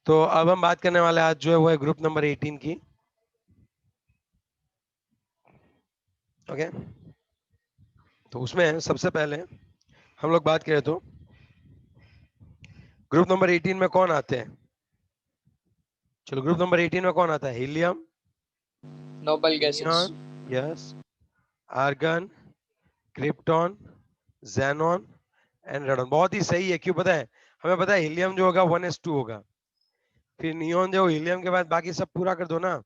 तो अब हम बात करने वाले आज जो है वो है ग्रुप नंबर 18 की। ओके, तो उसमें सबसे पहले हम लोग बात करें तो ग्रुप नंबर 18 में कौन आते हैं। चलो, ग्रुप नंबर 18 में कौन आता है? Helium, noble gases. Neon, yes, argon, krypton, xenon and radon. बहुत ही सही है। क्यों पता है? हमें पता है हीलियम जो होगा 1s2 होगा, फिर नियॉन जो हीलियम के बाद बाकी सब पूरा कर दो ना,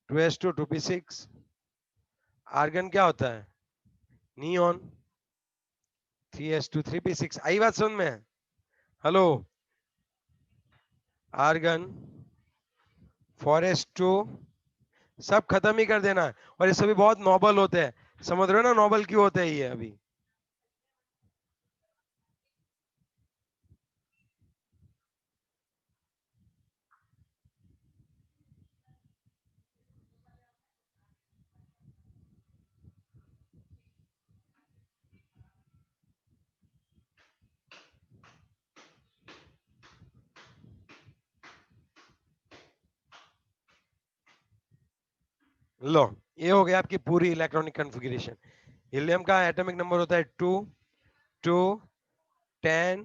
2s2 2p6। आर्गन क्या होता है? Neon, 3s2 3p6। आई बात समझ में? हेलो, आर्गन 4s2 सब खत्म ही कर देना है। और ये सभी बहुत नोबल होते हैं, समझ रहे हो ना? नोबल क्यों होते हैं ये अभी? लो, ये हो गया आपकी पूरी इलेक्ट्रॉनिक कॉन्फ़िगरेशन। हीलियम का एटॉमिक नंबर होता है 2 2 10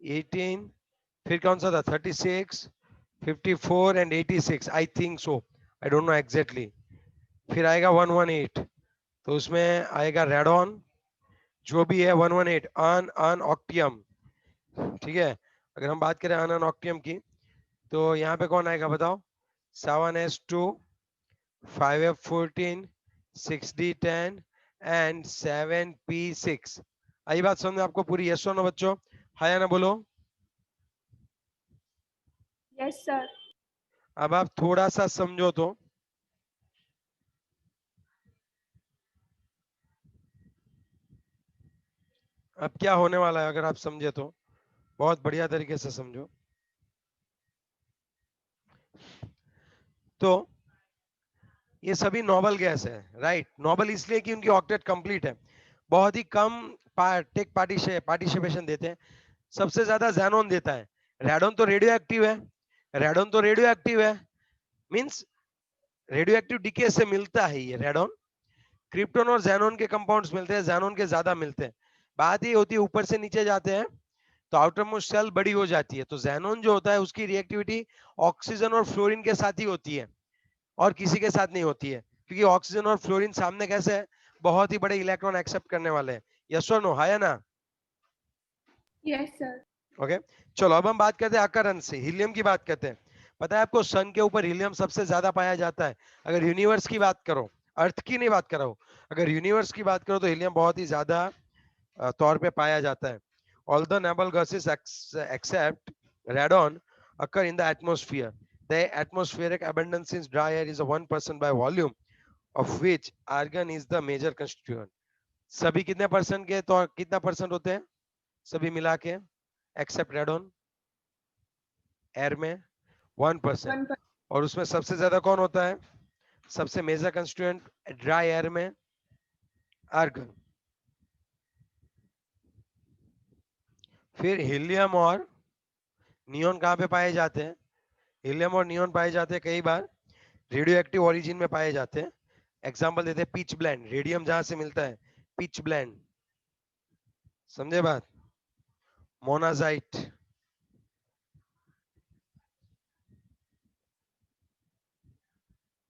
18, फिर कौन सा था? 36 54 and 86, I think so, I don't know exactly. फिर आएगा 118, तो उसमें आएगा रेडॉन, जो भी है 118 अन अन ऑक्टियम। ठीक है, अगर हम बात करें अन अन ऑक्टियम की, तो यहाँ पे कौन आएगा बताओ? 7s2 5f14 6d10 and 7p6। आई बात समझ में आपको पूरी? यस और नो बच्चों? हाँ या ना बोलो। Yes sir. अब आप थोड़ा सा समझो तो, अब क्या होने वाला है अगर आप समझे तो, बहुत बढ़िया तरीके से समझो। तो ये सभी नोबल गैस है, राइट? नोबल इसलिए कि उनकी ऑक्टेट कंप्लीट है, बहुत ही कम टेक पार्टिसिपेशन देते हैं। सबसे ज्यादा ज़ेनॉन देता है। रेडॉन तो रेडियो एक्टिव है, रेडॉन तो रेडियो एक्टिव है, मींस रेडियो एक्टिव डीके से मिलता है ये रेडॉन। क्रिप्टॉन और ज़ेनॉन के कंपाउंड्स मिलते हैं, ज़ेनॉन के ज्यादा मिलते हैं। बात ये होती है ऊपर से नीचे जाते हैं तो आउटर मोस्ट शेल बड़ी हो जाती है, तो ज़ेनॉन जो होता है उसकी रिएक्टिविटी ऑक्सीजन और फ्लोरीन के साथ ही होती है और किसी के साथ नहीं होती है, क्योंकि ऑक्सीजन और फ्लोरीन सामने कैसे है? बहुत ही बड़े इलेक्ट्रॉन एक्सेप्ट करने वाले हैं। यस और नो? हाँ या ना? Yes sir. ओके, चलो अब हम बात करते हैं अकरन से, हीलियम की बात करते हैं। पता है आपको सन के ऊपर हीलियम सबसे ज्यादा पाया जाता है। अगर यूनिवर्स की बात करो, अर्थ की नहीं बात कर रहा हूं, अगर यूनिवर्स की बात करो तो हीलियम बहुत ही ज्यादा तौर पे पाया जाता है। All the noble gases except radon occur in the atmosphere. The atmospheric abundance in dry air is a 1% by volume, of which argon is the major constituent. सभी कितने परसेंट के? तो कितना परसेंट होते हैं सभी मिला के एक्सेप्ट रेडॉन? एयर में 1%। 1%। और उसमें सबसे ज्यादा कौन होता है? सबसे मेजर कंस्टिट्यूएंट ड्राई एयर में आर्गन। फिर हीलियम और नियॉन कहाँ पे पाए जाते हैं? हीलियम और नियॉन पाए जाते हैं कई बार रेडियो एक्टिव ओरिजिन में पाए जाते हैं। एग्जांपल देते हैं पिच ब्लेंड, रेडियम जहां से मिलता है, पिच ब्लेंड, समझे बात? मोनाजाइट,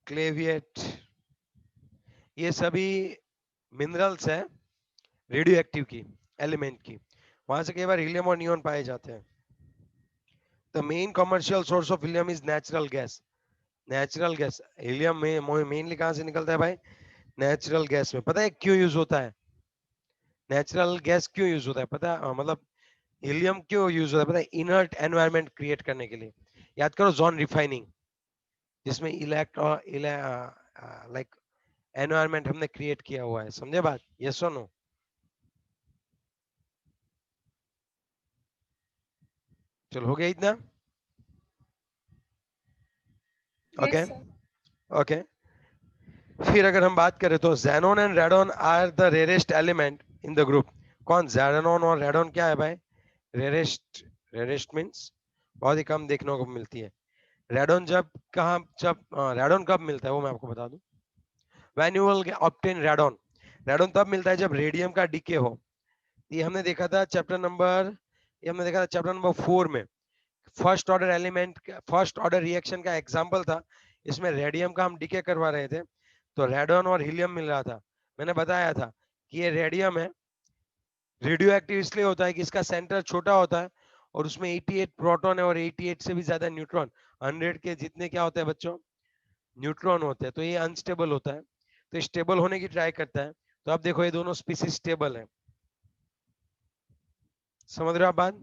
क्लेविएट, ये सभी मिनरल्स है रेडियो एक्टिव की, एलिमेंट की, वहां से कई बार हीलियम और नियॉन पाए जाते हैं। The main commercial source of helium is natural gas. Natural gas, helium में मेनली कहां से निकलता है भाई? नेचुरल गैस में। पता है क्यों यूज होता है नेचुरल गैस? क्यों यूज होता है पता है? मतलब हीलियम क्यों यूज होता है पता है? इनर्ट एनवायरनमेंट क्रिएट करने के लिए। याद करो जॉन रिफाइनिंग, जिसमें लाइक एनवायरनमेंट हमने क्रिएट किया हुआ है, समझे बात? यस और नो? चलो, हो गया इतना? Okay yes sir. ओके। फिर अगर हम बात करें तो xenon and radon are the rarest element in the group. कौन? ज़ेनॉन और रेडॉन क्या है भाई? रेरेस्ट। रेरेस्ट मींस बहुत ही कम देखने को मिलती है। रेडॉन जब रेडॉन कब मिलता है वो मैं आपको बता दूं। When you will obtain radon, radon तब मिलता है जब रेडियम का डीके हो। ये हमने देखा था चैप्टर नंबर 4 में। फर्स्ट ऑर्डर रिएक्शन का एग्जांपल था, इसमें रेडियम का हम डीके करवा रहे थे, तो रेडॉन और हीलियम मिल रहा था। मैंने बताया था कि ये रेडियम है, रेडियो एक्टिव इसलिए होता है कि इसका सेंटर छोटा होता है और उसमें 88 प्रोटॉन है और 88 से भी ज्यादा न्यूट्रॉन। 100 के जितने क्या होते हैं बच्चों, न्यूट्रॉन होते हैं। तो ये अनस्टेबल होता है, तो स्टेबल होने की ट्राई करता है। तो अब देखो ये दोनों स्पीसीज स्टेबल है। समझ रहे हो आप बात?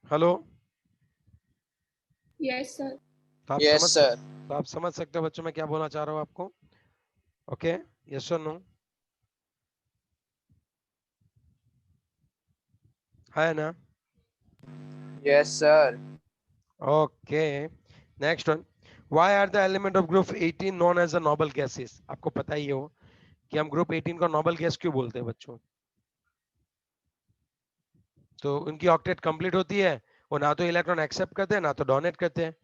हेलो? Yes, sir. तो आप Yes, समझ सक sir. तो आप समझ सकते हो बच्चों मैं क्या बोलना चाह रहा हूँ आपको? ओके, यस और नो? है ना? Yes, sir. Okay, next one. Why are the element of group 18 known as the noble gases? आपको पता ही हो कि हम ग्रुप 18 को नोबल गैस क्यों बोलते हैं बच्चों? तो उनकी ऑक्टेट कंप्लीट होती है, वो ना तो इलेक्ट्रॉन एक्सेप्ट करते हैं ना तो डोनेट करते हैं।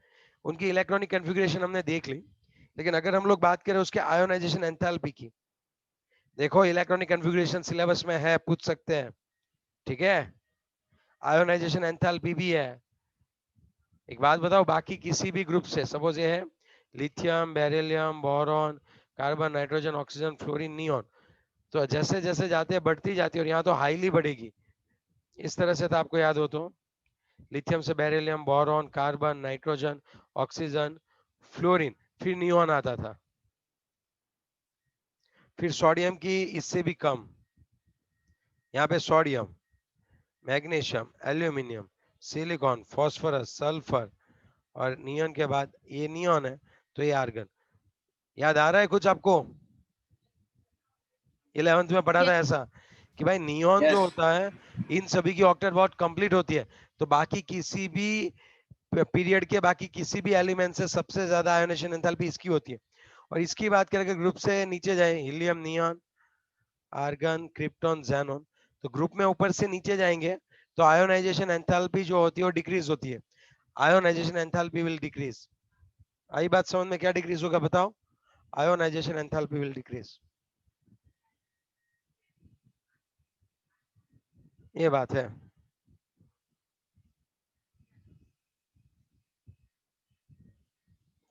उनकी इलेक्ट्रॉनिक कॉन्फ़िगरेशन हमने देख ली, लेकिन अगर हम लोग बात करें उसके आयोनाइजेशन एंथैल्पी की, देखो इलेक्ट्रॉनिक कॉन्फ़िगरेशन सिलेबस में है, पूछ सकते हैं, ठीक है? आयोनाइजेशन एंथैल्पी भी है। एक बात बताओ, बाकी किसी भी ग्रुप से, सपोज ये है lithium, beryllium, boron, carbon, nitrogen, oxygen, fluorine, neon, तो जैसे जैसे जाते हैं बढ़ती जाती है और यहाँ तो हाईली बढ़ेगी। इस तरह से तो आपको याद हो तो लिथियम से beryllium, boron, carbon, nitrogen, oxygen, fluorine, फिर नियॉन आता था, फिर सोडियम की इससे भी कम, यहाँ पे sodium, magnesium, aluminium, silicon, phosphorus, sulphur, और नियॉन के बाद ये नियॉन है तो ये आर्गन। याद आ रहा है कुछ आपको? 11th में पढ़ा था Yes. ऐसा कि भाई नियॉन जो Yes. होता है इन सभी की ऑक्टेट बहुत कंप्लीट होती है, तो बाकी किसी भी पीरियड के बाकी किसी भी एलिमेंट से सबसे ज्यादा आयोनेशन एंथैल्पी इसकी होती है। और इसकी बात करें अगर ग्रुप से नीचे जाए, helium, neon, argon, krypton, xenon, तो ग्रुप में ऊपर से नीचे जाएंगे तो आयोनाइजेशन एंथैल्पी जो होती है वो डिक्रीज होती है। Ionisation enthalpy will decrease. आई बात समझ में? क्या डिक्रीज होगा बताओ? आयोनाइजेशन एंथैल्पी विल डिक्रीज, ये बात है।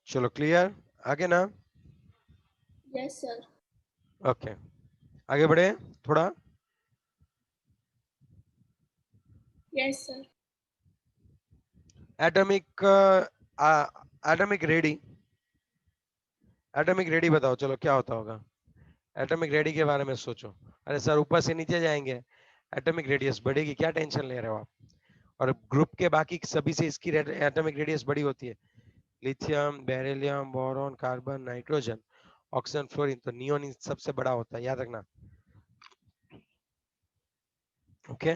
चलो क्लियर, आगे ना? Yes, sir. ओके, आगे बढ़े थोड़ा। Yes, sir. Atomic atomic ready, atomic ready बताओ चलो क्या होता होगा? एटॉमिक रेडी के बारे में सोचो। अरे सर ऊपर से नीचे जाएंगे, एटॉमिक रेडियस बढ़ेगी, क्या टेंशन ले रहे हो आप? और ग्रुप के बाकी सभी से इसकी एटॉमिक रेडियस बड़ी होती है। Lithium, beryllium, boron, carbon, nitrogen, oxygen, fluorine, तो नियॉन इन सबसे बड़ा होता है, याद रखना। ओके,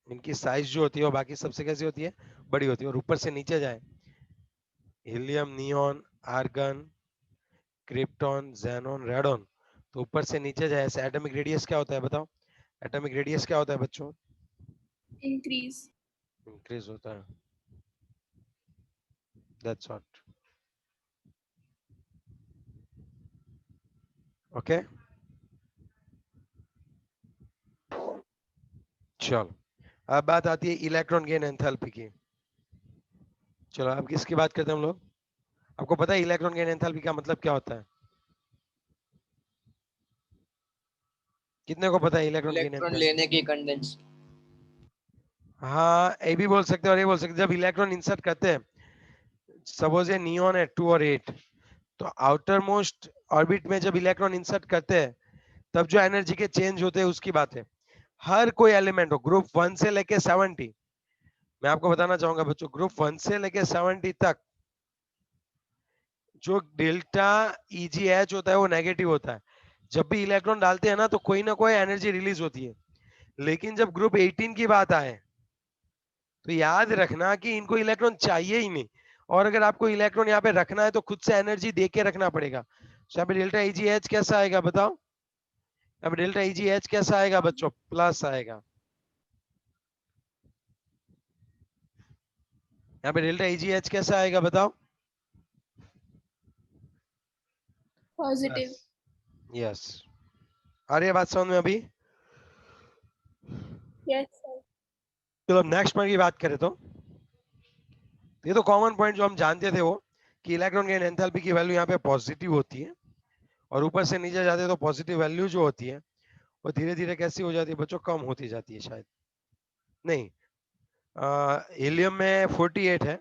इनकी साइज जो होती है वो बाकी सबसे कैसी होती है? बड़ी होती है। और ऊपर से नीचे जाए, helium, neon, argon, krypton, xenon, radon, तो ऊपर से नीचे जाए ऐसे एटॉमिक रेडियस क्या होता है बताओ? एटॉमिक रेडियस क्या होता है बच्चों? Increase. इंक्रीज होता है, दैट्स व्हाट। ओके, चलो अब बात आती है इलेक्ट्रॉन गेन एंथैल्पी की। चलो अब किसकी बात करते हैं हम लोग? आपको पता है इलेक्ट्रॉन गेन एंथैल्पी का मतलब क्या होता है? कितने को पता है इलेक्ट्रॉन गेन इलेक्ट्रॉन एंथैल्पी? लेने की कंडेंस. हाँ, ये भी बोल सकते हैं और ये बोल सकते हैं। जब इलेक्ट्रॉन इंसर्ट करते हैं, सपोज ये नियॉन है 2 और 8, तो आउटर मोस्ट ऑर्बिट में जब इलेक्ट्रॉन इंसर्ट करते हैं तब जो एनर्जी के चेंज होते हैं उसकी बात है। हर कोई एलिमेंट हो, ग्रुप 1 से लेके 70, मैं आपको बताना चाहूंगा बच्चों, ग्रुप 1 से लेके 70 तक जो डेल्टा EGH होता है वो नेगेटिव होता है। जब भी इलेक्ट्रॉन डालते हैं ना तो कोई ना कोई एनर्जी रिलीज होती है। लेकिन जब ग्रुप 18 की बात आए तो याद रखना कि इनको इलेक्ट्रॉन चाहिए ही नहीं, और अगर आपको इलेक्ट्रॉन यहाँ पे रखना है तो खुद से एनर्जी दे के रखना पड़ेगा। तो यहाँ पे डेल्टा EGH कैसा आएगा बताओ? अब डेल्टा EgH कैसा आएगा बच्चों? प्लस आएगा। यहाँ पे डेल्टा EgH कैसा आएगा बताओ? Positive. यस। आ रही है बात समझ में अभी? Yes, sir. चलो नेक्स्ट पॉइंट की बात करें तो ये तो कॉमन पॉइंट जो हम जानते थे वो कि इलेक्ट्रॉन गेन एंथैल्पी की वैल्यू यहाँ पे पॉजिटिव होती है और ऊपर से नीचे जाते हैं तो पॉजिटिव वैल्यू जो होती है वो धीरे धीरे कैसी हो जाती है बच्चों? कम होती जाती है शायद। नहीं, हीलियम में 48 है,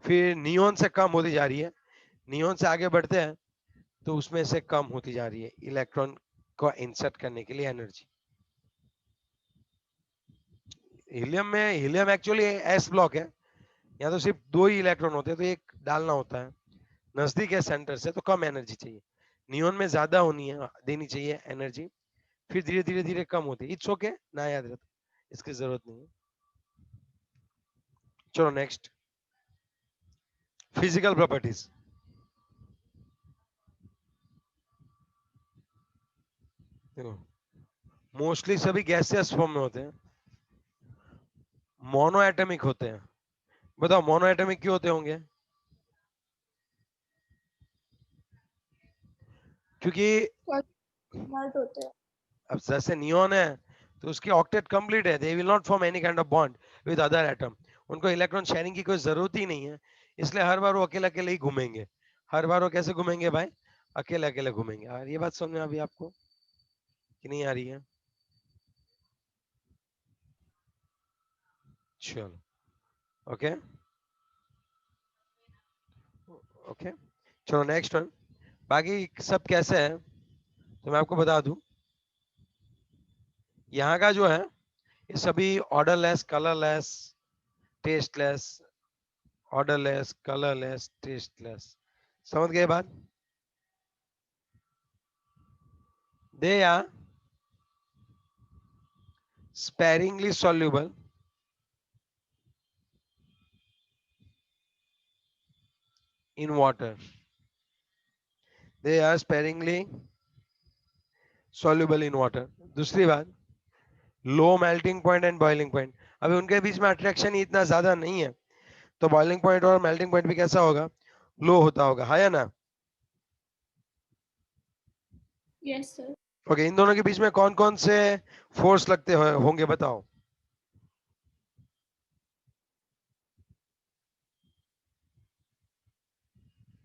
फिर नियोन से कम होती जा रही है, नियोन से आगे बढ़ते हैं तो उसमें से कम होती जा रही है इलेक्ट्रॉन को इंसर्ट करने के लिए energy. Helium actually S block है, यहाँ तो सिर्फ 2 ही इलेक्ट्रॉन होते हैं तो एक डालना होता है, नजदीक है सेंटर से तो कम एनर्जी चाहिए। नियोन में ज्यादा होनी है, देनी चाहिए एनर्जी, फिर धीरे धीरे धीरे कम होती है। इट्स ओके ना, याद रहता, इसकी जरूरत नहीं है। चलो नेक्स्ट, फिजिकल प्रॉपर्टीज। देखो मोस्टली सभी गैसियस फॉर्म में होते हैं, मोनो एटमिक होते हैं। बताओ मोनो एटमिक क्यों होते होंगे? क्योंकि Not होते हैं. अब जैसे नियोन है तो उसकी ऑक्टेट कंप्लीट है, they will not form any kind of bond with other atom, उनको इलेक्ट्रॉन शेयरिंग की कोई जरूरत ही नहीं है, इसलिए हर बार वो अकेले अकेले ही घूमेंगे। हर बार वो कैसे घूमेंगे भाई? अकेले अकेले घूमेंगे। और ये बात समझ में अभी आपको कि नहीं आ रही है? चलो ओके ओके, चलो नेक्स्ट वन। बाकी सब कैसे है तो मैं आपको बता दूं, यहाँ का जो है ये सभी odourless, colourless, tasteless, odourless, colourless, tasteless. समझ गए बात? They are sparingly soluble in water. They are sparingly soluble in water. दूसरी बात, low melting point and boiling point. अभी उनके बीच में अट्रैक्शन ही इतना ज्यादा नहीं है तो बॉइलिंग पॉइंट और मेल्टिंग पॉइंट भी कैसा होगा? लो होता होगा, है या ना? Yes, sir. ओके, इन दोनों के बीच में कौन कौन से फोर्स लगते होंगे बताओ?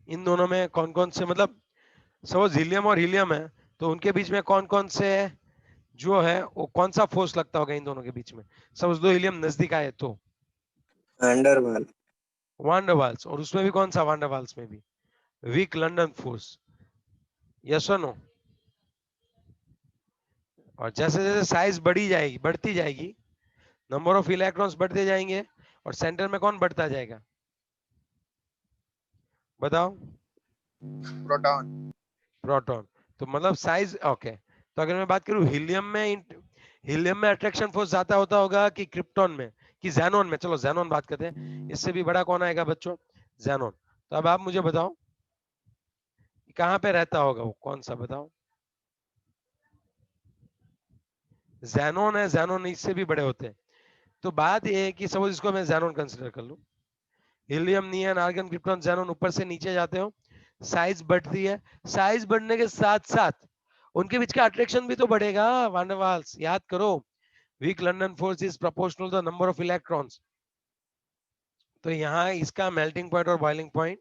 इन दोनों में कौन कौन से, मतलब सपोज हीलियम और हीलियम है तो उनके बीच में कौन कौन से जो है वो कौन सा फोर्स लगता होगा इन दोनों के बीच में? सपोज दो हीलियम नजदीक आए तो अंडरवाल। वांडरवाल्स, और उसमें भी कौन सा? वांडरवाल्स में भी वीक लंदन फोर्स। यस और नो? और जैसे जैसे साइज बढ़ती जाएगी, नंबर ऑफ इलेक्ट्रॉन्स बढ़ते जाएंगे और सेंटर में कौन बढ़ता जाएगा बताओ? प्रोटॉन। प्रोटॉन। तो मतलब साइज ओके। तो अगर मैं बात करूं हीलियम में अट्रैक्शन फोर्स ज्यादा होता होगा कि क्रिप्टॉन में कि जेनॉन में? चलो जेनॉन बात करते हैं, इससे भी बड़ा कौन आएगा बच्चों? जेनॉन। तो अब आप मुझे बताओ कहां पे रहता होगा वो, कौन सा बताओ? जेनॉन है, जेनॉन इससे भी बड़े होते हैं। तो बात ये है कि सपोज इसको मैं जेनॉन कंसीडर कर लूं, हीलियम, नियन, आर्गन, क्रिप्टॉन, जेनॉन ऊपर से नीचे जाते हो, साइज बढ़ती है, साइज बढ़ने के साथ साथ उनके बीच का अट्रैक्शन भी तो बढ़ेगा। वांडरवाल्स याद करो, weak London force is proportional to the number of electrons. तो यहाँ इसका मेल्टिंग पॉइंट और बॉइलिंग पॉइंट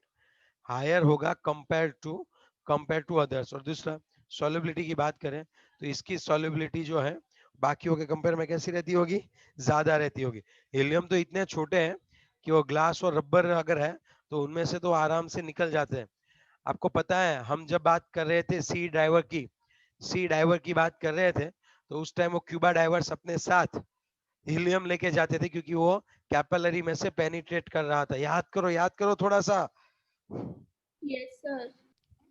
हायर होगा कंपेयर टू अदर्स। और दूसरा, सॉल्युबिलिटी की बात करें तो इसकी सॉल्युबिलिटी जो है बाकियों के कंपेयर में कैसी रहती होगी? ज्यादा रहती होगी। हीलियम तो इतने छोटे हैं कि वो ग्लास और रबर अगर है तो उनमें से तो आराम से निकल जाते हैं। आपको पता है हम जब बात कर रहे थे सी डाइवर की बात कर रहे थे तो उस टाइम वो क्यूबा डाइवर्स अपने साथ हीलियम लेके जाते थे क्योंकि वो कैपिलरी में से पेनिट्रेट कर रहा था। याद करो थोड़ा सा। Yes, sir.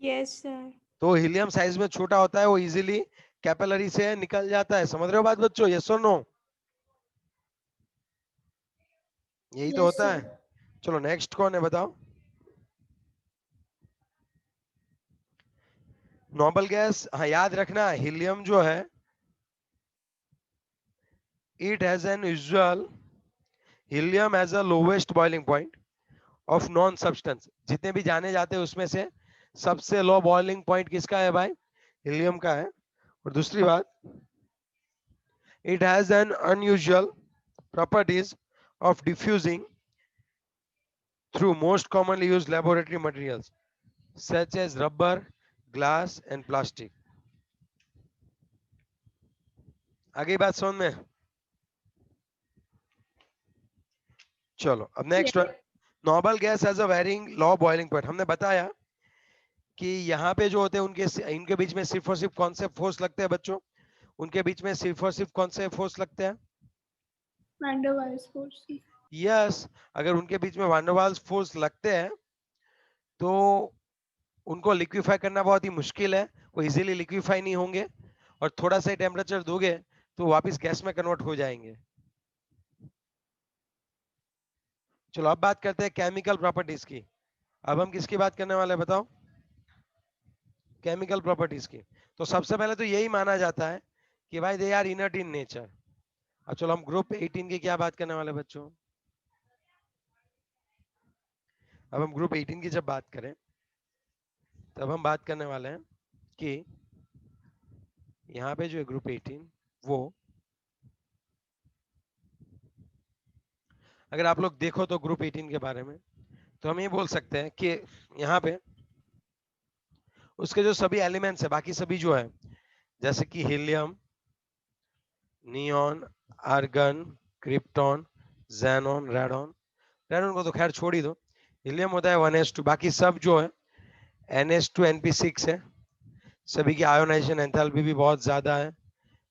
Yes, sir. तो हीलियम साइज में छोटा होता है, वो इजीली कैपिलरी से निकल जाता है। समझ रहे हो बात बच्चों? यस और नो? यही तो Yes, होता है। sir. चलो नेक्स्ट कौन है बताओ? नोबल गैस, हाँ याद रखना, हीलियम जो है it has an usual, helium has a lowest boiling point of non substance. जितने भी जाने जाते हैं उसमें से सबसे लो बॉइलिंग पॉइंट किसका है भाई? हीलियम का है। और दूसरी बात, it has an unusual properties of diffusing through most commonly used laboratory materials such as rubber, glass and plastic. आगे बात समझ में? चलो अब next one, noble gas has a वेरिंग लो बॉइलिंग पॉइंट। हमने बताया कि यहाँ पे जो होते हैं उनके इनके बीच में सिर्फ और सिर्फ कौन से फोर्स लगते हैं बच्चों? उनके बीच में सिर्फ और सिर्फ कौन से फोर्स लगते हैं? Van der Waals force. Yes, अगर उनके बीच में वैन डर वाल्स फोर्स लगते हैं तो उनको लिक्विफाई करना बहुत ही मुश्किल है, वो इजीली लिक्विफाई नहीं होंगे, और थोड़ा सा टेम्परेचर दोगे तो वापस गैस में कन्वर्ट हो जाएंगे। चलो अब बात करते हैं केमिकल प्रॉपर्टीज की। अब हम किसकी बात करने वाले हैं बताओ? केमिकल प्रॉपर्टीज की। तो सबसे पहले तो यही माना जाता है कि भाई they are inert in nature. अब चलो हम ग्रुप 18 की क्या बात करने वाले हैं बच्चों? अब हम ग्रुप 18 की जब बात करें तब हम बात करने वाले हैं कि यहाँ पे जो है ग्रुप 18, वो अगर आप लोग देखो तो ग्रुप 18 के बारे में, तो हम ये बोल सकते हैं कि यहाँ पे उसके जो सभी एलिमेंट्स है, बाकी सभी जो है, जैसे कि helium, neon, argon, krypton, xenon, radon, radon को तो खैर छोड़ ही दो, हीलियम होता है 1s2, बाकी सब जो है Na2 Np6 है, सभी की आयोनाइजेशन एंथैल्पी भी बहुत ज्यादा है,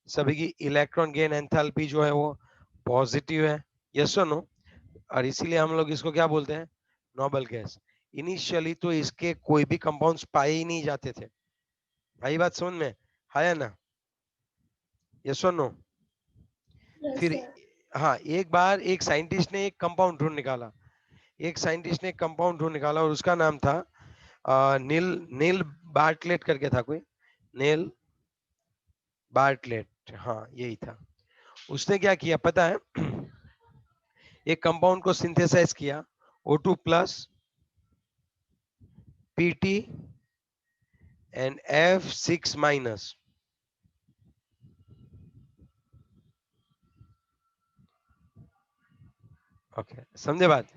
सभी की इलेक्ट्रॉन गेन एंथैल्पी जो है वो पॉजिटिव है, यस और नो, और इसीलिए हम लोग इसको क्या बोलते हैं? Noble gas. इनिशियली तो इसके कोई भी कंपाउंड्स पाए ही नहीं जाते थे भाई, बात समझ में आया ना? यस और नो? यस फिर सर। हाँ, एक बार एक साइंटिस्ट ने एक कंपाउंड ढूंढ निकाला, एक साइंटिस्ट ने एक कंपाउंड ढूंढ निकाला और उसका नाम था नील नील बार्टलेट करके था कोई, नील बार्टलेट, हाँ यही था। उसने क्या किया पता है? एक कंपाउंड को सिंथेसाइज किया, O2 plus, Pt and F6 minus. Okay, समझे बात?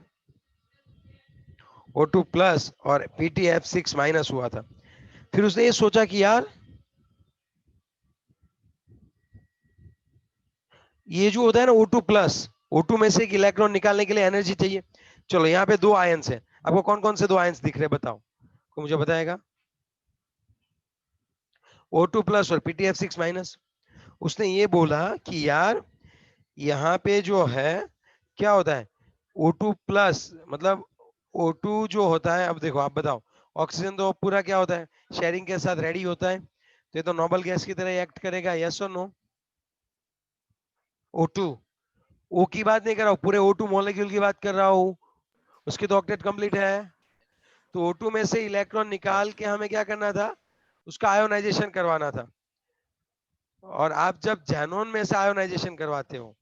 O2 प्लस और Pt F6 माइनस हुआ था। फिर उसने ये सोचा कि यार ये जो होता है ना O2 प्लस, O2 में से एक इलेक्ट्रॉन निकालने के लिए एनर्जी चाहिए। चलो यहाँ पे दो आयंस है, आपको कौन कौन से दो आयंस दिख रहे हैं बताओ, को मुझे बताएगा? O2 प्लस और PtF6 माइनस। उसने ये बोला कि यार यहाँ पे जो है क्या होता है, O2 प्लस मतलब O2 जो होता है, अब देखो आप बताओ, ऑक्सीजन तो पूरा क्या होता है, शेयरिंग के साथ रेडी होता है, तो ये तो नोबल गैस की तरह एक्ट करेगा, यस और नो? O2, O की बात नहीं कर रहा हूँ, पूरे O2 मॉलिक्यूल की बात कर रहा हूँ, उसकी तो ऑक्टेट कंप्लीट है। तो O2 में से इलेक्ट्रॉन निकाल के हमें क्या करना था, उसका आयोनाइजेशन करवाना था। और आप जब जेनॉन में से आयोनाइजेशन करवाते हो,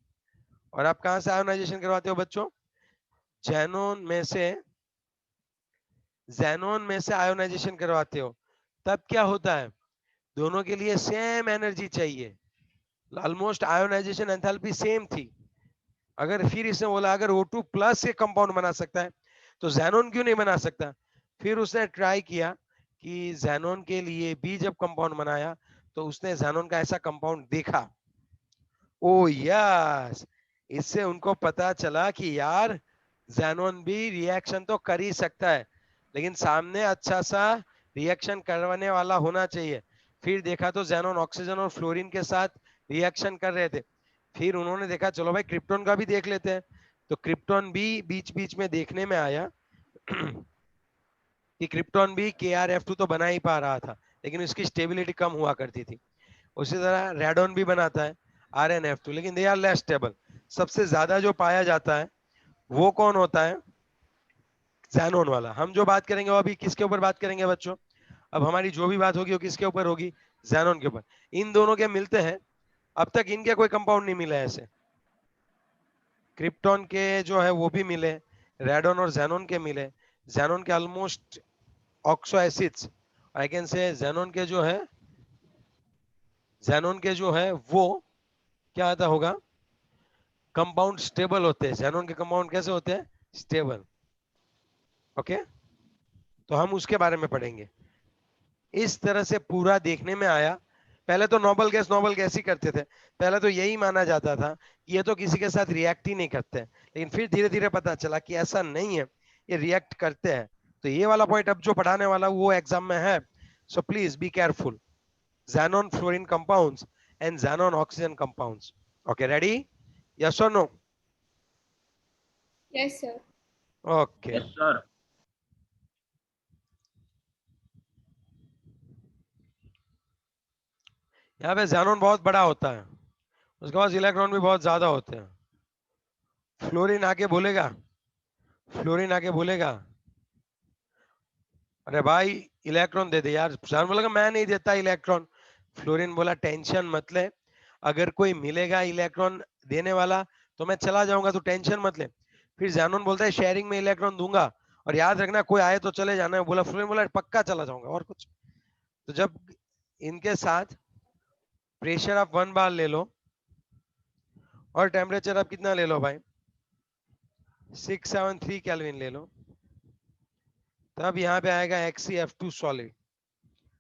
और आप कहां से आयोनाइजेशन करवाते हो बच्चों? जेनॉन में से, जेनॉन में से आयोनाइजेशन करवाते हो, तब क्या होता है, दोनों के लिए सेम एनर्जी चाहिए, ऑलमोस्ट आयोनाइजेशन एंथैल्पी सेम थी। अगर फिर इसने बोला अगर O2 प्लस से कंपाउंड बना सकता है तो जेनॉन क्यों नहीं बना सकता? फिर उसने ट्राई किया कि जेनॉन के लिए भी जब कंपाउंड बनाया तो उसने जेनॉन का ऐसा कंपाउंड देखा, ओ यस, इससे उनको पता चला कि यार जेनॉन भी रिएक्शन तो कर ही सकता है, लेकिन सामने अच्छा सा रिएक्शन करवाने वाला होना चाहिए। फिर देखा तो जेनॉन ऑक्सीजन और फ्लोरीन के साथ रिएक्शन कर रहे थे। फिर उन्होंने देखा चलो भाई क्रिप्टॉन का भी देख लेते हैं, तो क्रिप्टॉन भी बीच बीच में देखने में आया कि क्रिप्टॉन भी KrF2 तो बना ही पा रहा था, लेकिन उसकी स्टेबिलिटी कम हुआ करती थी। उसी तरह रेडॉन भी बनाता है RnF2, लेकिन दे आर लेस स्टेबल। सबसे ज्यादा जो पाया जाता है वो कौन होता है? ज़ैनोन वाला। हम जो बात करेंगे वो अभी किसके ऊपर बात करेंगे बच्चों? अब हमारी जो भी बात होगी वो किसके ऊपर होगी, ज़ैनोन के ऊपर। इन दोनों के मिलते हैं, अब तक इनके कोई कंपाउंड नहीं मिला है ऐसे। क्रिप्टॉन के जो है वो भी मिले, रेडोन और ज़ैनोन के मिले। ज़ैनोन के almost oxo acids, I can say xenon के जो है, ज़ैनोन के जो है वो क्या आता होगा, कंपाउंड स्टेबल होते हैं। ज़ैनोन के कंपाउंड कैसे होते हैं, स्टेबल। ओके, तो हम उसके बारे में पढ़ेंगे। इस तरह से पूरा देखने में आया। पहले तो नोबल गैस ही करते थे, पहले तो यही माना जाता था कि ये तो किसी के साथ रिएक्ट ही नहीं करते, लेकिन फिर धीरे धीरे पता चला कि ऐसा नहीं है, ये रिएक्ट करते हैं। तो ये वाला पॉइंट अब जो पढ़ाने वाला वो एग्जाम में है, so please be careful. xenon fluorine compounds and xenon oxygen compounds. Okay, ready? Yes or no? Yes, sir. Okay. Yes, sir. यहाँ पे xenon बहुत बड़ा होता है, उसके पास इलेक्ट्रॉन भी बहुत ज्यादा होते हैं। फ्लोरीन आके बोलेगा, फ्लोरीन आके बोलेगा अरे भाई इलेक्ट्रॉन दे दे यार। xenon बोलेगा मैं नहीं देता इलेक्ट्रॉन। फ्लोरीन बोला टेंशन मत ले, अगर कोई मिलेगा इलेक्ट्रॉन देने वाला तो मैं चला जाऊंगा, तो टेंशन मत ले। फिर xenon बोलता है शेयरिंग में इलेक्ट्रॉन दूंगा, और याद रखना कोई आए तो चले जाना है। बोला फ्लोरीन बोला पक्का चला जाऊंगा, और कुछ। तो जब इनके साथ प्रेशर आप 1 बार ले लो और टेम्परेचर आप कितना ले लो भाई, 673 केल्विन ले लो, तब यहाँ पे आएगा XeF2 सॉलिड,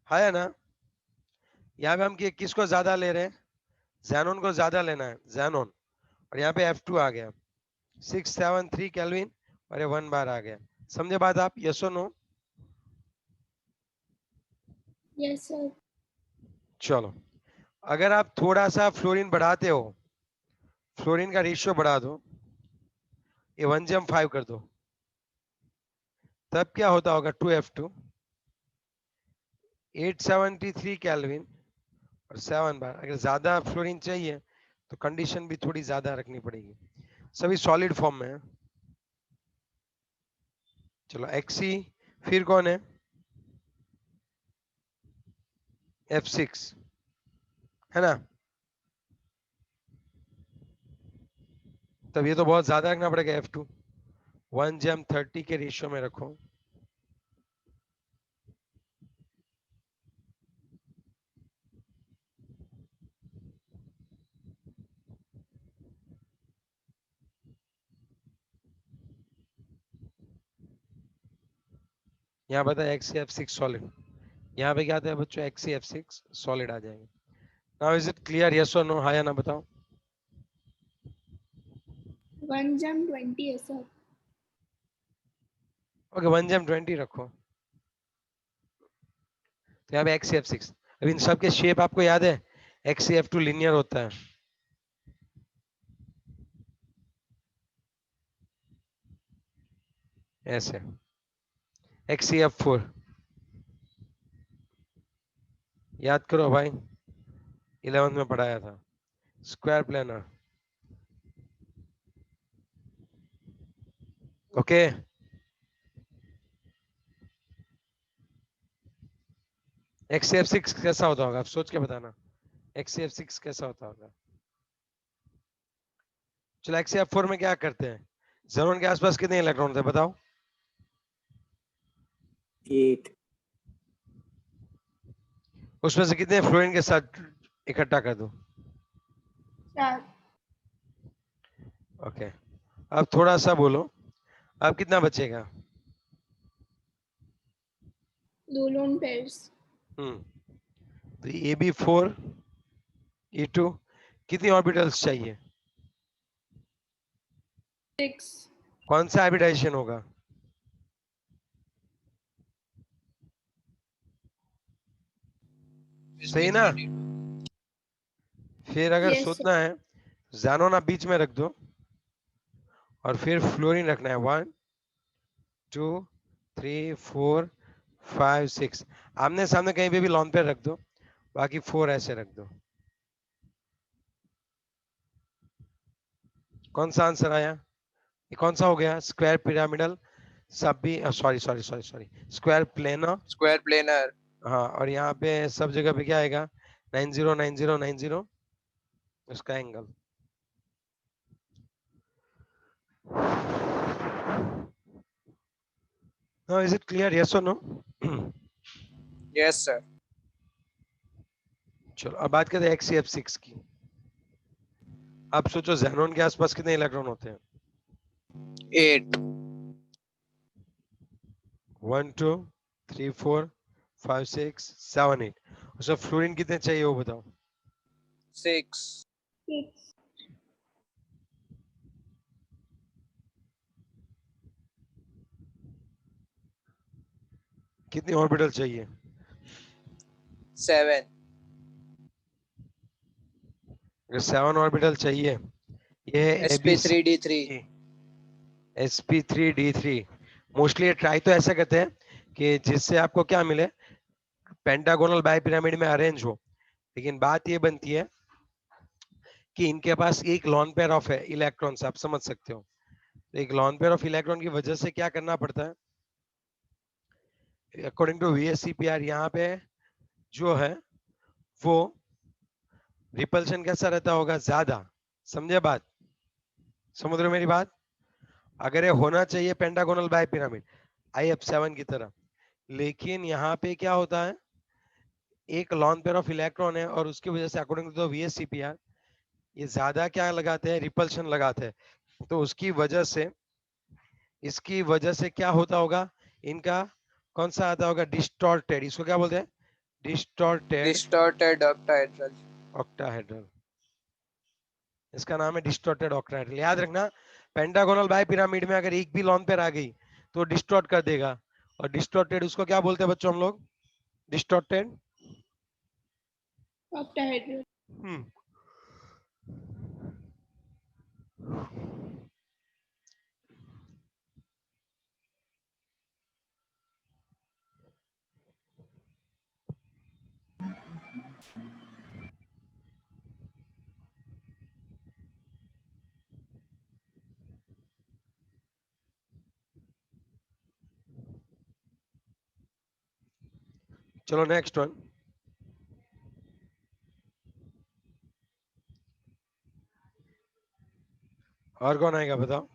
है ना। यहाँ पे हम किसको ज्यादा ले रहे हैं, xenon को ज्यादा लेना है, xenon। और यहाँ पे F2 आ गया 673 केल्विन, और ये 1 बार आ गया। समझे बात आप, यस और नो? Yes, sir. चलो, अगर आप थोड़ा सा फ्लोरीन बढ़ाते हो, फ्लोरीन का रेशियो बढ़ा दो, ये 1/5 कर दो, तब क्या होता होगा 2F2, 873 केल्विन और 7 बार। अगर ज्यादा फ्लोरीन चाहिए तो कंडीशन भी थोड़ी ज्यादा रखनी पड़ेगी। सभी सॉलिड फॉर्म में है। चलो Xe, फिर कौन है, F6, है ना। तब ये तो बहुत ज्यादा रखना पड़ेगा, F2 1/30 के रेशियो में रखो। यहाँ बता XeF6 सॉलिड, यहाँ पे क्या आता है बच्चों, XeF6 सॉलिड आ जाएंगे। Now is it clear, yes और नो, हाँ या ना बताओ। 1/20 है sir. ओके 1/20 रखो। तो यहाँ पे XeF6, अब इन सब के शेप आपको याद है, XeF2 लिनियर होता है, ऐसे। XeF4 याद करो भाई, 11th में पढ़ाया था, स्क्वायर प्लेनर। ओके, XeF6 कैसा होता होगा, आप सोच के बताना, XeF6 कैसा होता होगा। चलो XeF4 में क्या करते हैं, xenon के आसपास कितने इलेक्ट्रॉन थे बताओ। 8. उसमें से कितने फ्लोरीन के साथ इकट्ठा कर दो। 4. ओके, अब थोड़ा सा बोलो, अब कितना बचेगा। 2 lone pairs. तो AB4 E2 कितनी ऑर्बिटल्स चाहिए, 6. कौन सा हाइब्रिडाइजेशन होगा, सही ना। फिर अगर Yes, सोचना है, xenon आप बीच में रख दो, और फिर फ्लोरीन रखना है 1 2 3 4 5 6, आमने सामने कहीं पे भी लॉन पे रख दो, बाकी 4 ऐसे रख दो। कौन सा आंसर आया, ये कौन सा हो गया, स्क्वायर पिरामिडल सब भी, sorry sorry sorry sorry, square planar, Square planar. हाँ, और यहाँ पे सब जगह पे क्या आएगा, 90 उसका एंगल। हाँ, इज इट क्लियर, यस और नो? Yes, sir. चलो अब बात करते हैं XCF6 की। आप सोचो ज़ेनॉन के आसपास कितने इलेक्ट्रॉन होते हैं? 8. 1 2 3 4 5 6 7 8। उसमें फ्लोरीन कितने चाहिए वो बताओ? 6. 6. कितनी ऑर्बिटल चाहिए? 7. अगर 7 ऑर्बिटल चाहिए, ये है sp3d3. sp3d3। मोस्टली ये ट्राई तो ऐसा करते हैं कि जिससे आपको क्या मिले, पेंटागोनल बाइपिरामिड में अरेंज हो। लेकिन बात ये बनती है कि इनके पास एक लॉन पेयर ऑफ है इलेक्ट्रॉन्स, आप समझ सकते हो। तो एक लॉन पेयर ऑफ इलेक्ट्रॉन की वजह से क्या करना पड़ता है, अकॉर्डिंग टू VSEPR यहाँ पे जो है वो रिपल्शन कैसा रहता होगा, ज्यादा। समझे बात, समझ रहे हो मेरी बात? अगर ये होना चाहिए पेंटागोनल बाइपिरामिड IF7 की तरह, लेकिन यहाँ पे क्या होता है, एक लॉन पेयर ऑफ इलेक्ट्रॉन है और उसकी वजह से अकॉर्डिंग टू VSEPR ये ज्यादा क्या लगाते हैं, रिपल्शन लगाते हैं। तो उसकी वजह से, इसकी वजह से क्या होता होगा, इनका कौन सा आता होगा, डिस्टॉर्टेड। इसको क्या बोलते हैं? Distorted Distorted octahedral. ऑक्टाहेड्रल। इसका नाम है डिस्टॉर्टेड ऑक्टाहेड्रल। याद रखना, पेंटागोनल बाइपिरामिड में अगर एक भी लॉन पेयर आ गई तो डिस्टॉर्ट कर देगा। और डिस्टॉर्टेड उसको क्या बोलते हैं बच्चों हम लोग? डिस्टॉर्टेड। Octahedral. हम्म। चलो नेक्स्ट वन। और कौन आएगा बताओ?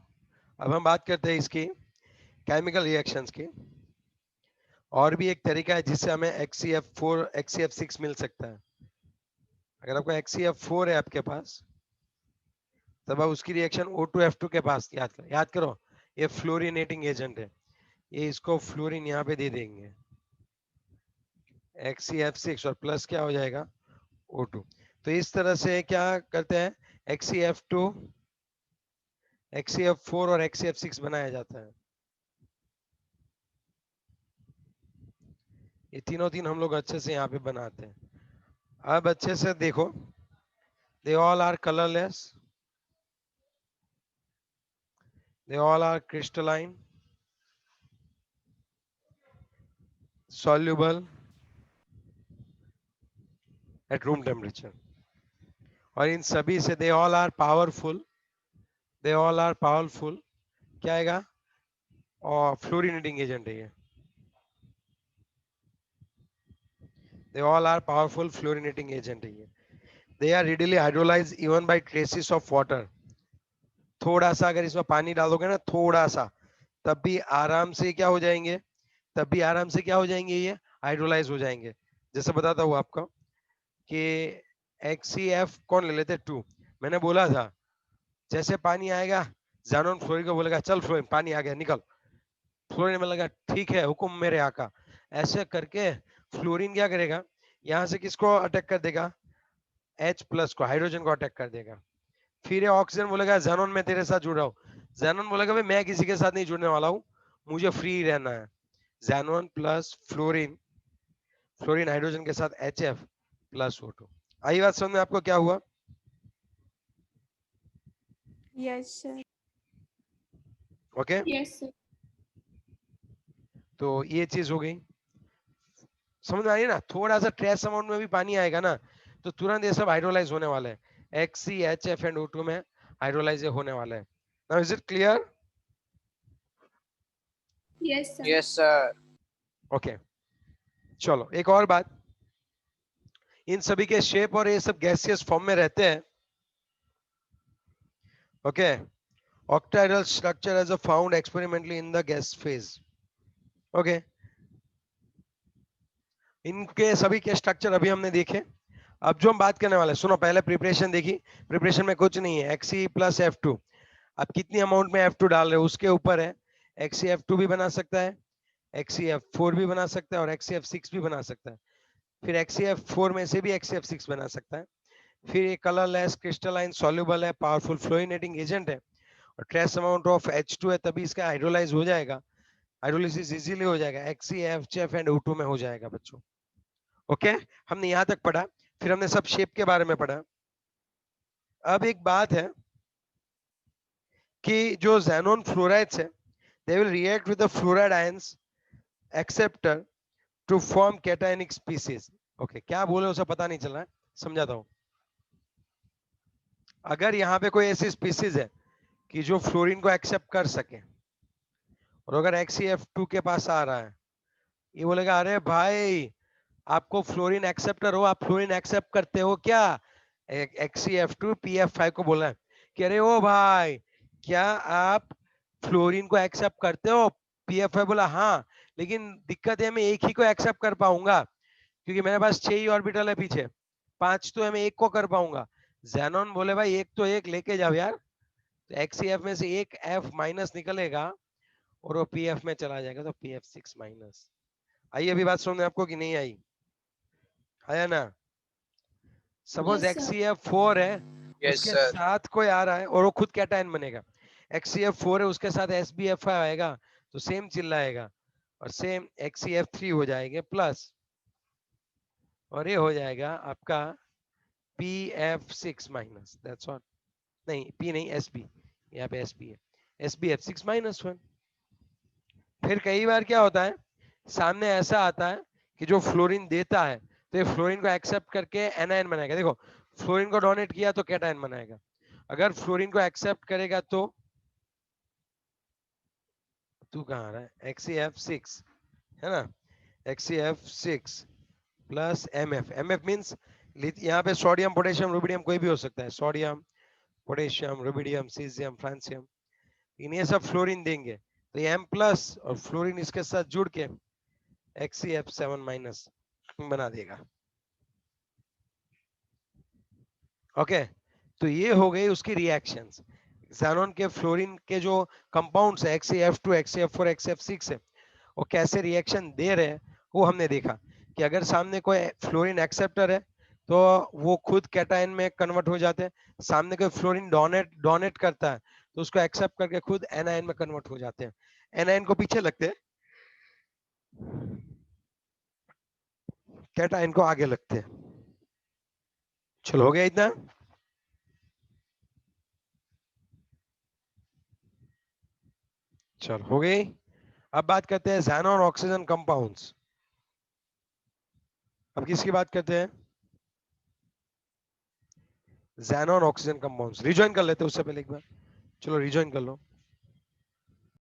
अब हम बात करते हैं इसकी केमिकल रिएक्शंस की। और भी एक तरीका है जिससे हमें XCF4 XCF6 मिल सकता है। अगर आपको XCF4 है आपके पास, तब आप उसकी रिएक्शन O2F2 के पास याद करो, ये फ्लोरिनेटिंग एजेंट है। ये इसको फ्लोरीन यहाँ पे दे देंगे XCF6 और प्लस क्या हो जाएगा, O2। तो इस तरह से क्या करते हैं, XCF2 XCF4 और XCF6 बनाया जाता है। ये तीनों तीन हम लोग अच्छे से यहाँ पे बनाते हैं। अब अच्छे से देखो, they all are colorless, they all are crystalline, soluble at room temperature। और इन सभी से they all are powerful, they all are powerful क्या आएगा, और फ्लोरिनेटिंग एजेंट है ये। they all are powerful fluorinating agent है ये। they are readily hydrolyzed even by traces of water। थोड़ा सा अगर इसमें पानी डालोगे ना, थोड़ा सा, तब भी आराम से क्या हो जाएंगे, तब भी आराम से क्या हो जाएंगे, ये हाइड्रोलाइज हो जाएंगे। जैसे बताता हूँ आपको कि XCF कौन ले लेते, 2। मैंने बोला था जैसे पानी आएगा, जानोन फ्लोरीन को बोलेगा चल फ्लोरीन पानी आ गया निकल। फ्लोरीन में लगा ठीक है हुक्म मेरे आका। ऐसे करके फ्लोरीन क्या करेगा, यहाँ से किसको अटैक कर देगा, H+ को, हाइड्रोजन को अटैक कर देगा। फिर ये ऑक्सीजन बोलेगा ज़ेनॉन मैं तेरे साथ जुड़ रहा हूँ। ज़ेनॉन बोलेगा भाई मैं किसी के साथ नहीं जुड़ने वाला हूँ, मुझे फ्री रहना है। Xenon plus fluorine, fluorine hydrogen के साथ HF+O2। आई बात समझ में आपको क्या हुआ? Yes, sir. Okay, Yes, sir. तो ये चीज हो गई, समझ में आ रही है ना? थोड़ा सा ट्रेस अमाउंट में भी पानी आएगा ना, तो तुरंत ये सब हाइड्रोलाइज होने वाला है। XCHF एंड O2 में हाइड्रोलाइज होने वाला है। Now is it clear? Yes, sir. Yes, sir. Okay, चलो एक और बात, इन सभी के शेप और ये सब गैसियस फॉर्म में रहते हैं। Okay, octahedral structure as a found experimentally in the gas phase. Okay, इनके सभी के स्ट्रक्चर अभी हमने देखे। अब जो हम बात करने वाले, सुनो, पहले प्रिपरेशन देखी। प्रिपरेशन में कुछ नहीं है, Xe प्लस F2। अब कितनी अमाउंट में F2 डाल रहे हो उसके ऊपर है। XeF2 भी बना सकता है, XeF4 भी बना सकता है और XeF6 भी बना सकता है। फिर XeF4 में से भी XeF6 बना सकता है। फिर ये कलरलेस क्रिस्टलाइन सॉल्युबल है, पावरफुल फ्लोरिनेटिंग एजेंट है और ट्रेस अमाउंट ऑफ H2 है, तभी इसका हाइड्रोलाइज हो जाएगा, हाइड्रोलिसिस इजीली हो जाएगा, XeF एंड O2 में हो जाएगा बच्चों। ओके, हमने यहां तक पढ़ा, फिर हमने सब शेप के बारे में पढ़ा। अब एक बात है कि जो xenon फ्लोराइड्स है, they will react with the fluoride ions acceptor to form cationic species. Okay, क्या बोले उसे पता नहीं चल रहा है, समझाता हूं। अगर यहाँ पे कोई ऐसी स्पीसीज है कि जो फ्लोरीन को एक्सेप्ट कर सके, और अगर XeF2 के पास आ रहा है, ये बोलेगा अरे भाई आपको फ्लोरीन एक्सेप्टर हो, आप फ्लोरीन एक्सेप्ट करते हो क्या? XeF2 PF5 को बोला है कि अरे ओ भाई, क्या आप फ्लोरीन को एक्सेप्ट करते हो? PF5 बोला हाँ, लेकिन दिक्कत है मैं एक ही को एक्सेप्ट कर पाऊंगा, क्योंकि मेरे पास 6 ही ऑर्बिटल है पीछे, 5 तो है, मैं एक को कर पाऊंगा। जेनॉन बोले भाई एक तो एक लेके जाओ यार, तो XeF में से एक F माइनस निकलेगा और वो PF में चला जाएगा, तो PF6 माइनस। आई अभी बात समझ में आपको कि नहीं आई? आया ना? Suppose Yes, sir. XeF4 है, Yes, उसके sir. साथ कोई आ रहा है और वो खुद कैटायन बनेगा। XeF4 है, उसके साथ SbF5 आएगा तो सेम चिल्लाएगा और सेम XeF3 हो जाएगा प्लस, और ये हो जाएगा आपका PF6 माइनस। That's all. नहीं, P नहीं, Sb, यहाँ पे Sb है, SbF6 माइनस 1। फिर कई बार क्या होता है, सामने ऐसा आता है कि जो फ्लोरीन देता है तो ये फ्लोरीन को एक्सेप्ट करके एनायन बनाएगा। देखो, फ्लोरीन को डोनेट किया तो कैटायन बनाएगा, अगर फ्लोरीन को एक्सेप्ट करेगा तो, तू कहाँ आ रहा है, XeF6 है ना, XeF6 plus MF। MF means यहाँ पे सोडियम पोटेशियम रुबिडियम कोई भी हो सकता है, sodium potassium rubidium caesium francium, इन्हें सब फ्लोरीन देंगे तो ये M प्लस और फ्लोरीन इसके साथ जुड़ के XeF7 माइनस बना देगा। ओके, तो ये हो गई उसकी रिएक्शंस। ज़ैनॉन के फ्लोरीन के जो कंपाउंड्स है XeF2 XeF4 XeF6 है, वो कैसे रिएक्शन दे रहे हैं वो हमने देखा कि अगर सामने कोई फ्लोरीन एक्सेप्टर है तो वो खुद कैटायन में कन्वर्ट हो जाते हैं, सामने कोई फ्लोरीन डोनेट करता है तो उसको एक्सेप्ट करके खुद एनायन में कन्वर्ट हो जाते हैं। एनायन को पीछे लगते हैं, कैटायन को आगे लगते हैं। चलो हो गया इतना। चलो हो गई। अब बात करते हैं ज़ैनॉन ऑक्सीजन कंपाउंड्स। अब किसकी बात करते हैं? ज़ैनॉन ऑक्सीजन कंपाउंड्स। रिजॉइन कर लेते हैं उससे पहले एक बार, चलो रिजॉइन कर लो।